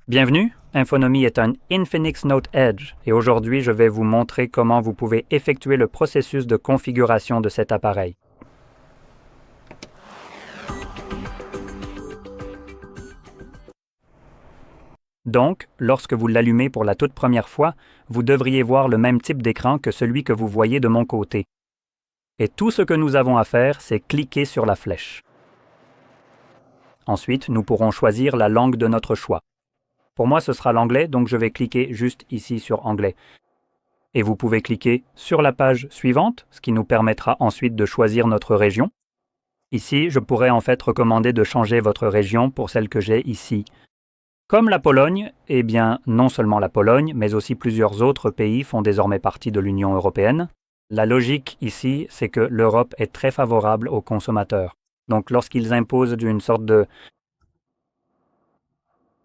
Bienvenue, Infonomie est un Infinix Note Edge et aujourd'hui je vais vous montrer comment vous pouvez effectuer le processus de configuration de cet appareil. Donc, lorsque vous l'allumez pour la toute première fois, vous devriez voir le même type d'écran que celui que vous voyez de mon côté. Et tout ce que nous avons à faire, c'est cliquer sur la flèche. Ensuite, nous pourrons choisir la langue de notre choix. Pour moi, ce sera l'anglais, donc je vais cliquer juste ici sur Anglais. Et vous pouvez cliquer sur la page suivante, ce qui nous permettra ensuite de choisir notre région. Ici, je pourrais en fait recommander de changer votre région pour celle que j'ai ici. Comme la Pologne, eh bien, non seulement la Pologne, mais aussi plusieurs autres pays font désormais partie de l'Union européenne. La logique ici, c'est que l'Europe est très favorable aux consommateurs. Donc, lorsqu'ils imposent une sorte de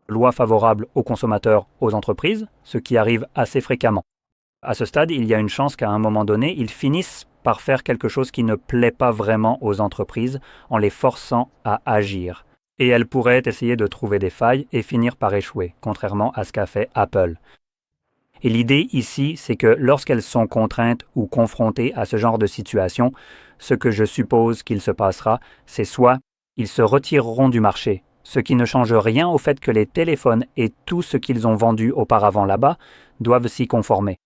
loi favorable aux consommateurs, aux entreprises, ce qui arrive assez fréquemment. À ce stade, il y a une chance qu'à un moment donné, ils finissent par faire quelque chose qui ne plaît pas vraiment aux entreprises en les forçant à agir. Et elles pourraient essayer de trouver des failles et finir par échouer, contrairement à ce qu'a fait Apple. Et l'idée ici, c'est que lorsqu'elles sont contraintes ou confrontées à ce genre de situation, ce que je suppose qu'il se passera, c'est soit ils se retireront du marché, ce qui ne change rien au fait que les téléphones et tout ce qu'ils ont vendu auparavant là-bas doivent s'y conformer.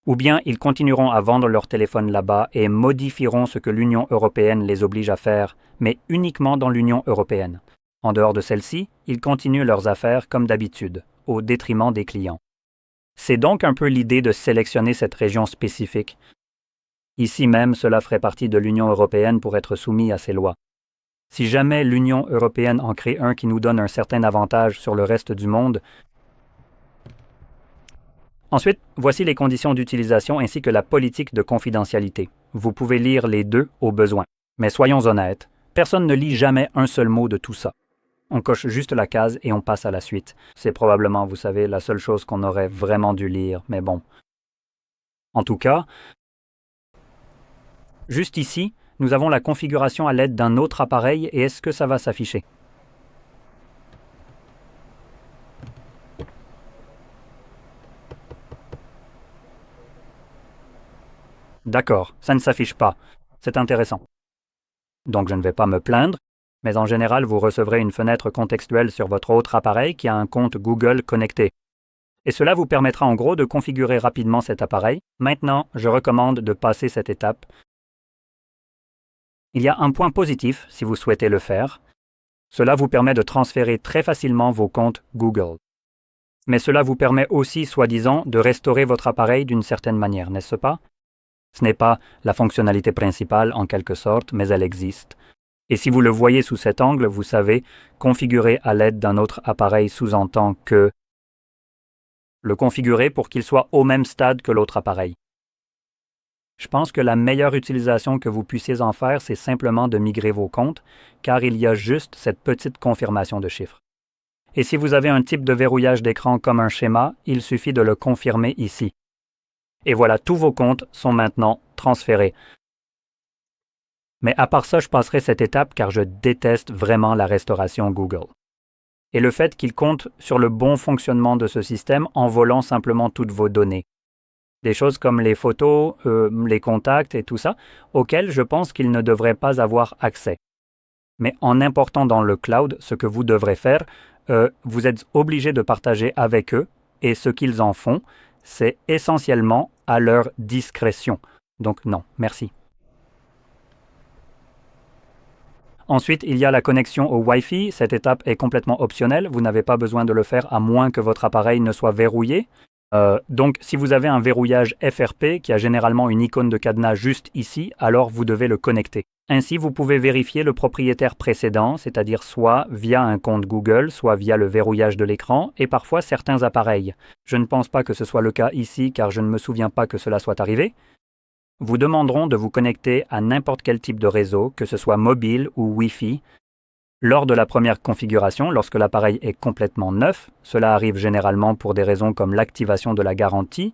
Ou bien ils continueront à vendre leurs téléphones là-bas et modifieront ce que l'Union européenne les oblige à faire, mais uniquement dans l'Union européenne. En dehors de celle-ci, ils continuent leurs affaires comme d'habitude, au détriment des clients. C'est donc un peu l'idée de sélectionner cette région spécifique. Ici même, cela ferait partie de l'Union européenne pour être soumis à ces lois. Si jamais l'Union européenne en crée un qui nous donne un certain avantage sur le reste du monde, ensuite, voici les conditions d'utilisation ainsi que la politique de confidentialité. Vous pouvez lire les deux au besoin. Mais soyons honnêtes, personne ne lit jamais un seul mot de tout ça. On coche juste la case et on passe à la suite. C'est probablement, vous savez, la seule chose qu'on aurait vraiment dû lire, mais bon. En tout cas, juste ici, nous avons la configuration à l'aide d'un autre appareil et est-ce que ça va s'afficher? D'accord, ça ne s'affiche pas. C'est intéressant. Donc je ne vais pas me plaindre, mais en général, vous recevrez une fenêtre contextuelle sur votre autre appareil qui a un compte Google connecté. Et cela vous permettra en gros de configurer rapidement cet appareil. Maintenant, je recommande de passer cette étape. Il y a un point positif si vous souhaitez le faire. Cela vous permet de transférer très facilement vos comptes Google. Mais cela vous permet aussi, soi-disant, de restaurer votre appareil d'une certaine manière, n'est-ce pas? Ce n'est pas la fonctionnalité principale en quelque sorte, mais elle existe. Et si vous le voyez sous cet angle, vous savez, configurer à l'aide d'un autre appareil sous-entend que le configurer pour qu'il soit au même stade que l'autre appareil. Je pense que la meilleure utilisation que vous puissiez en faire, c'est simplement de migrer vos comptes, car il y a juste cette petite confirmation de chiffres. Et si vous avez un type de verrouillage d'écran comme un schéma, il suffit de le confirmer ici. Et voilà, tous vos comptes sont maintenant transférés. Mais à part ça, je passerai cette étape car je déteste vraiment la restauration Google. Et le fait qu'il compte sur le bon fonctionnement de ce système en volant simplement toutes vos données. Des choses comme les photos, les contacts et tout ça, auxquelles je pense qu'ils ne devraient pas avoir accès. Mais en important dans le cloud, ce que vous devrez faire, vous êtes obligé de partager avec eux et ce qu'ils en font, c'est essentiellement à leur discrétion. Donc non, merci. Ensuite, il y a la connexion au Wi-Fi. Cette étape est complètement optionnelle. Vous n'avez pas besoin de le faire à moins que votre appareil ne soit verrouillé. Donc, si vous avez un verrouillage FRP qui a généralement une icône de cadenas juste ici, alors vous devez le connecter. Ainsi, vous pouvez vérifier le propriétaire précédent, c'est-à-dire soit via un compte Google, soit via le verrouillage de l'écran, et parfois certains appareils. Je ne pense pas que ce soit le cas ici, car je ne me souviens pas que cela soit arrivé. Vous demanderont de vous connecter à n'importe quel type de réseau, que ce soit mobile ou Wi-Fi. Lors de la première configuration, lorsque l'appareil est complètement neuf, cela arrive généralement pour des raisons comme l'activation de la garantie,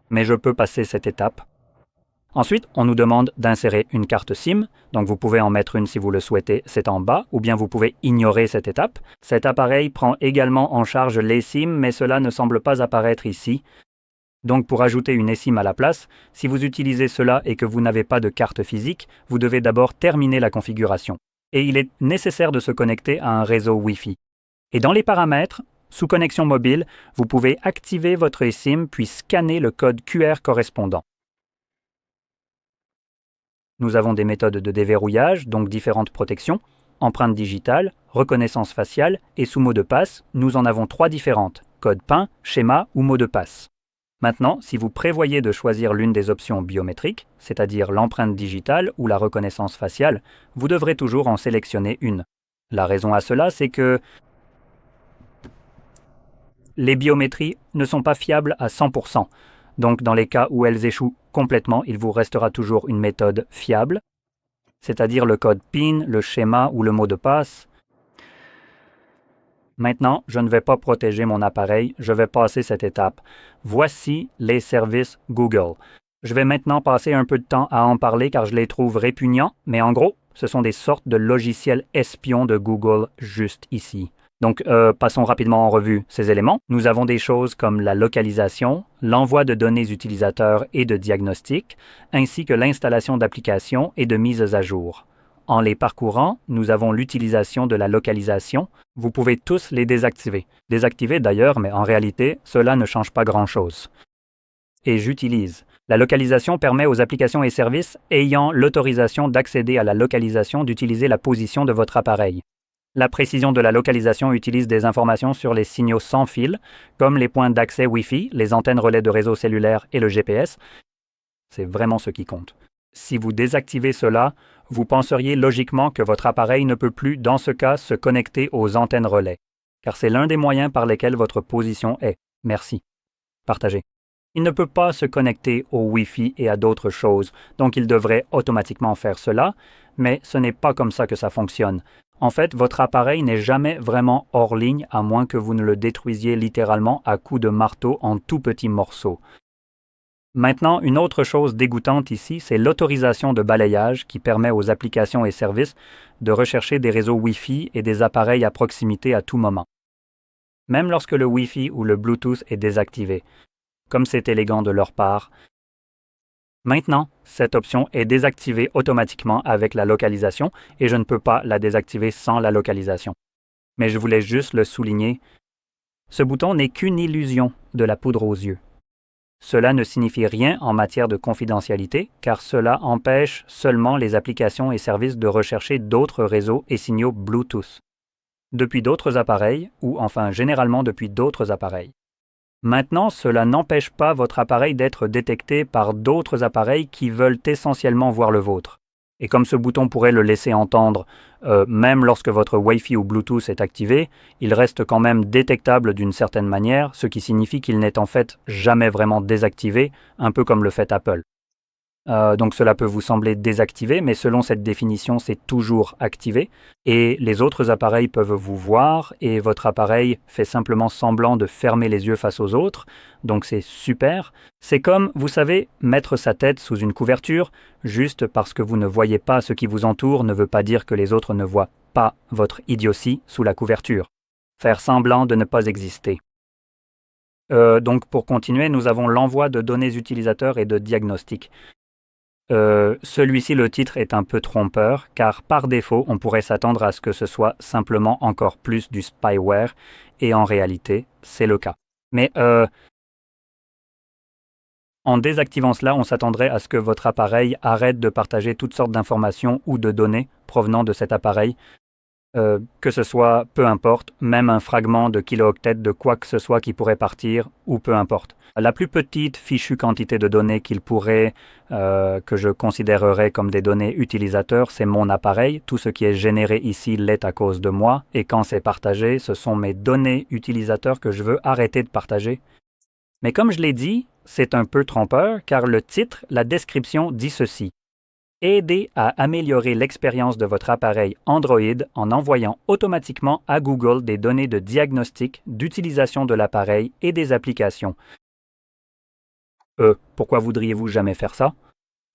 mais je peux passer cette étape. Ensuite, on nous demande d'insérer une carte SIM, donc vous pouvez en mettre une si vous le souhaitez, c'est en bas, ou bien vous pouvez ignorer cette étape. Cet appareil prend également en charge l'eSIM, mais cela ne semble pas apparaître ici. Donc pour ajouter une eSIM à la place, si vous utilisez cela et que vous n'avez pas de carte physique, vous devez d'abord terminer la configuration. Et il est nécessaire de se connecter à un réseau Wi-Fi. Et dans les paramètres, sous connexion mobile, vous pouvez activer votre eSIM puis scanner le code QR correspondant. Nous avons des méthodes de déverrouillage, donc différentes protections, empreinte digitale, reconnaissance faciale et sous mot de passe, nous en avons 3 différentes, code PIN, schéma ou mot de passe. Maintenant, si vous prévoyez de choisir l'une des options biométriques, c'est-à-dire l'empreinte digitale ou la reconnaissance faciale, vous devrez toujours en sélectionner une. La raison à cela, c'est que les biométries ne sont pas fiables à 100%. Donc dans les cas où elles échouent complètement, il vous restera toujours une méthode fiable, c'est-à-dire le code PIN, le schéma ou le mot de passe. Maintenant, je ne vais pas protéger mon appareil, je vais passer cette étape. Voici les services Google. Je vais maintenant passer un peu de temps à en parler car je les trouve répugnants, mais en gros, ce sont des sortes de logiciels espions de Google juste ici. Donc, passons rapidement en revue ces éléments. Nous avons des choses comme la localisation, l'envoi de données utilisateurs et de diagnostics, ainsi que l'installation d'applications et de mises à jour. En les parcourant, nous avons l'utilisation de la localisation. Vous pouvez tous les désactiver. Désactiver d'ailleurs, mais en réalité, cela ne change pas grand-chose. Et j'utilise. La localisation permet aux applications et services ayant l'autorisation d'accéder à la localisation d'utiliser la position de votre appareil. La précision de la localisation utilise des informations sur les signaux sans fil, comme les points d'accès Wi-Fi, les antennes relais de réseau cellulaire et le GPS. C'est vraiment ce qui compte. Si vous désactivez cela, vous penseriez logiquement que votre appareil ne peut plus, dans ce cas, se connecter aux antennes relais, car c'est l'un des moyens par lesquels votre position est. Merci. Partagez. Il ne peut pas se connecter au Wi-Fi et à d'autres choses, donc il devrait automatiquement faire cela, mais ce n'est pas comme ça que ça fonctionne. En fait, votre appareil n'est jamais vraiment hors ligne à moins que vous ne le détruisiez littéralement à coups de marteau en tout petits morceaux. Maintenant, une autre chose dégoûtante ici, c'est l'autorisation de balayage qui permet aux applications et services de rechercher des réseaux Wi-Fi et des appareils à proximité à tout moment. Même lorsque le Wi-Fi ou le Bluetooth est désactivé. Comme c'est élégant de leur part. Maintenant, cette option est désactivée automatiquement avec la localisation et je ne peux pas la désactiver sans la localisation. Mais je voulais juste le souligner. Ce bouton n'est qu'une illusion de la poudre aux yeux. Cela ne signifie rien en matière de confidentialité, car cela empêche seulement les applications et services de rechercher d'autres réseaux et signaux Bluetooth, depuis d'autres appareils, ou enfin généralement depuis d'autres appareils. Maintenant, cela n'empêche pas votre appareil d'être détecté par d'autres appareils qui veulent essentiellement voir le vôtre. Et comme ce bouton pourrait le laisser entendre, même lorsque votre Wi-Fi ou Bluetooth est activé, il reste quand même détectable d'une certaine manière, ce qui signifie qu'il n'est en fait jamais vraiment désactivé, un peu comme le fait Apple. Donc cela peut vous sembler désactivé, mais selon cette définition, c'est toujours activé. Et les autres appareils peuvent vous voir et votre appareil fait simplement semblant de fermer les yeux face aux autres. Donc c'est super. C'est comme, vous savez, mettre sa tête sous une couverture. Juste parce que vous ne voyez pas ce qui vous entoure ne veut pas dire que les autres ne voient pas votre idiotie sous la couverture. Faire semblant de ne pas exister. Donc pour continuer, nous avons l'envoi de données utilisateurs et de diagnostics. Celui-ci, le titre est un peu trompeur, car par défaut, on pourrait s'attendre à ce que ce soit simplement encore plus du spyware, et en réalité, c'est le cas. Mais en désactivant cela, on s'attendrait à ce que votre appareil arrête de partager toutes sortes d'informations ou de données provenant de cet appareil, que ce soit, peu importe, même un fragment de kilo-octet de quoi que ce soit qui pourrait partir, ou peu importe. La plus petite fichue quantité de données qu'il pourrait, que je considérerais comme des données utilisateurs, c'est mon appareil. Tout ce qui est généré ici l'est à cause de moi, et quand c'est partagé, ce sont mes données utilisateurs que je veux arrêter de partager. Mais comme je l'ai dit, c'est un peu trompeur, car le titre, la description dit ceci. Aider à améliorer l'expérience de votre appareil Android en envoyant automatiquement à Google des données de diagnostic, d'utilisation de l'appareil et des applications. Pourquoi voudriez-vous jamais faire ça?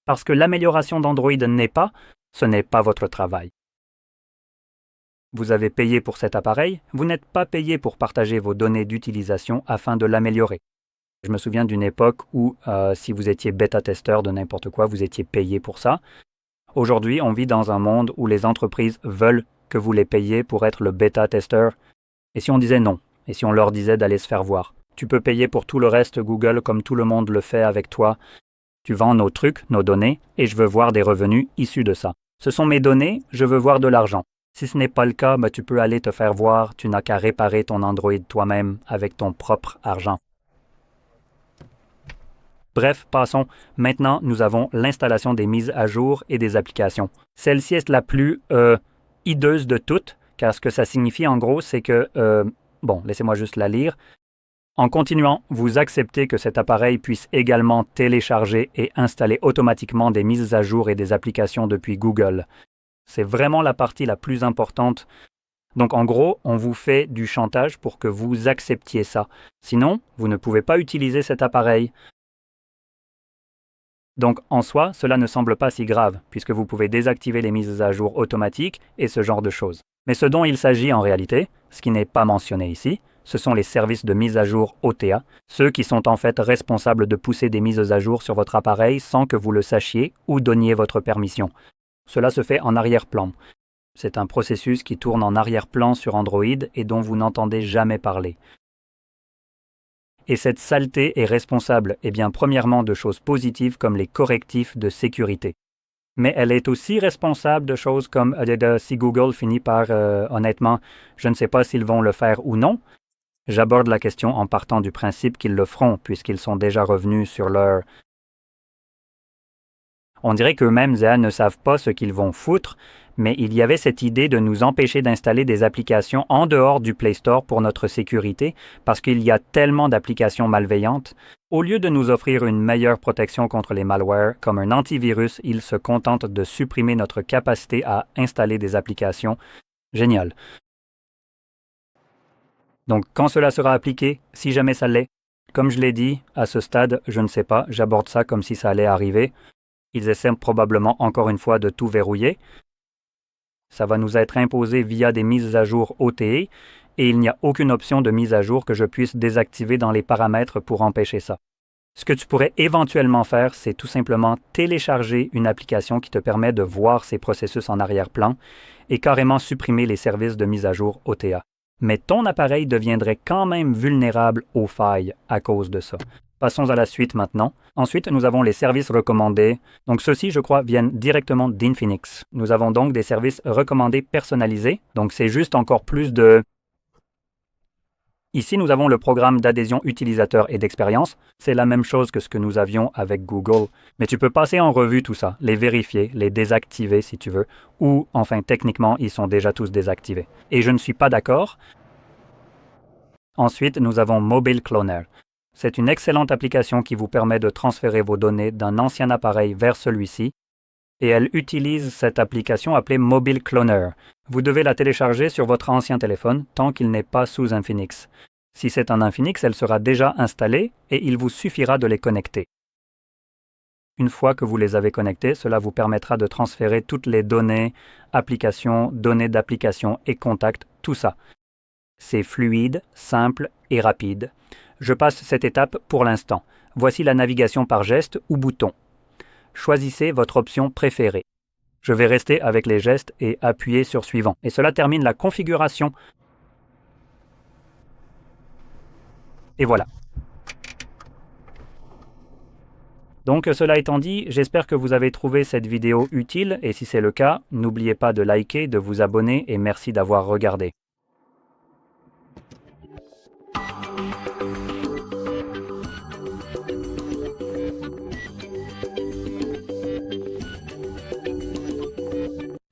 Parce que l'amélioration d'Android ce n'est pas votre travail. Vous avez payé pour cet appareil, vous n'êtes pas payé pour partager vos données d'utilisation afin de l'améliorer. Je me souviens d'une époque où, si vous étiez bêta-testeur de n'importe quoi, vous étiez payé pour ça. Aujourd'hui, on vit dans un monde où les entreprises veulent que vous les payiez pour être le bêta-testeur. Et si on disait non, et si on leur disait d'aller se faire voir, tu peux payer pour tout le reste Google comme tout le monde le fait avec toi. Tu vends nos trucs, nos données, et je veux voir des revenus issus de ça. Ce sont mes données, je veux voir de l'argent. Si ce n'est pas le cas, tu peux aller te faire voir, tu n'as qu'à réparer ton Android toi-même avec ton propre argent. Bref, passons. Maintenant, nous avons l'installation des mises à jour et des applications. Celle-ci est la plus hideuse de toutes, car ce que ça signifie en gros, c'est que, laissez-moi juste la lire. En continuant, vous acceptez que cet appareil puisse également télécharger et installer automatiquement des mises à jour et des applications depuis Google. C'est vraiment la partie la plus importante. Donc en gros, on vous fait du chantage pour que vous acceptiez ça. Sinon, vous ne pouvez pas utiliser cet appareil. Donc en soi, cela ne semble pas si grave, puisque vous pouvez désactiver les mises à jour automatiques et ce genre de choses. Mais ce dont il s'agit en réalité, ce qui n'est pas mentionné ici, ce sont les services de mise à jour OTA, ceux qui sont en fait responsables de pousser des mises à jour sur votre appareil sans que vous le sachiez ou donniez votre permission. Cela se fait en arrière-plan. C'est un processus qui tourne en arrière-plan sur Android et dont vous n'entendez jamais parler. Et cette saleté est responsable, premièrement de choses positives comme les correctifs de sécurité. Mais elle est aussi responsable de choses comme si Google finit par, honnêtement, je ne sais pas s'ils vont le faire ou non. J'aborde la question en partant du principe qu'ils le feront, puisqu'ils sont déjà revenus sur leur... On dirait qu'eux-mêmes ne savent pas ce qu'ils vont foutre, mais il y avait cette idée de nous empêcher d'installer des applications en dehors du Play Store pour notre sécurité, parce qu'il y a tellement d'applications malveillantes. Au lieu de nous offrir une meilleure protection contre les malwares, comme un antivirus, ils se contentent de supprimer notre capacité à installer des applications. Génial. Donc, quand cela sera appliqué, si jamais ça l'est, comme je l'ai dit, à ce stade, je ne sais pas, j'aborde ça comme si ça allait arriver. Ils essaient probablement encore une fois de tout verrouiller. Ça va nous être imposé via des mises à jour OTA et il n'y a aucune option de mise à jour que je puisse désactiver dans les paramètres pour empêcher ça. Ce que tu pourrais éventuellement faire, c'est tout simplement télécharger une application qui te permet de voir ces processus en arrière-plan et carrément supprimer les services de mise à jour OTA. Mais ton appareil deviendrait quand même vulnérable aux failles à cause de ça. Passons à la suite maintenant. Ensuite, nous avons les services recommandés. Donc ceux-ci, je crois, viennent directement d'Infinix. Nous avons donc des services recommandés personnalisés. Donc c'est juste encore plus de... Ici, nous avons le programme d'adhésion utilisateur et d'expérience. C'est la même chose que ce que nous avions avec Google. Mais tu peux passer en revue tout ça, les vérifier, les désactiver si tu veux, ou, enfin, techniquement, ils sont déjà tous désactivés. Et je ne suis pas d'accord. Ensuite, nous avons Mobile Cloner. C'est une excellente application qui vous permet de transférer vos données d'un ancien appareil vers celui-ci. Et elle utilise cette application appelée Mobile Cloner. Vous devez la télécharger sur votre ancien téléphone tant qu'il n'est pas sous Infinix. Si c'est un Infinix, elle sera déjà installée et il vous suffira de les connecter. Une fois que vous les avez connectés, cela vous permettra de transférer toutes les données, applications, données d'application et contacts, tout ça. C'est fluide, simple et rapide. Je passe cette étape pour l'instant. Voici la navigation par geste ou bouton. Choisissez votre option préférée. Je vais rester avec les gestes et appuyer sur Suivant. Et cela termine la configuration. Et voilà. Donc cela étant dit, j'espère que vous avez trouvé cette vidéo utile et si c'est le cas, n'oubliez pas de liker, de vous abonner et merci d'avoir regardé.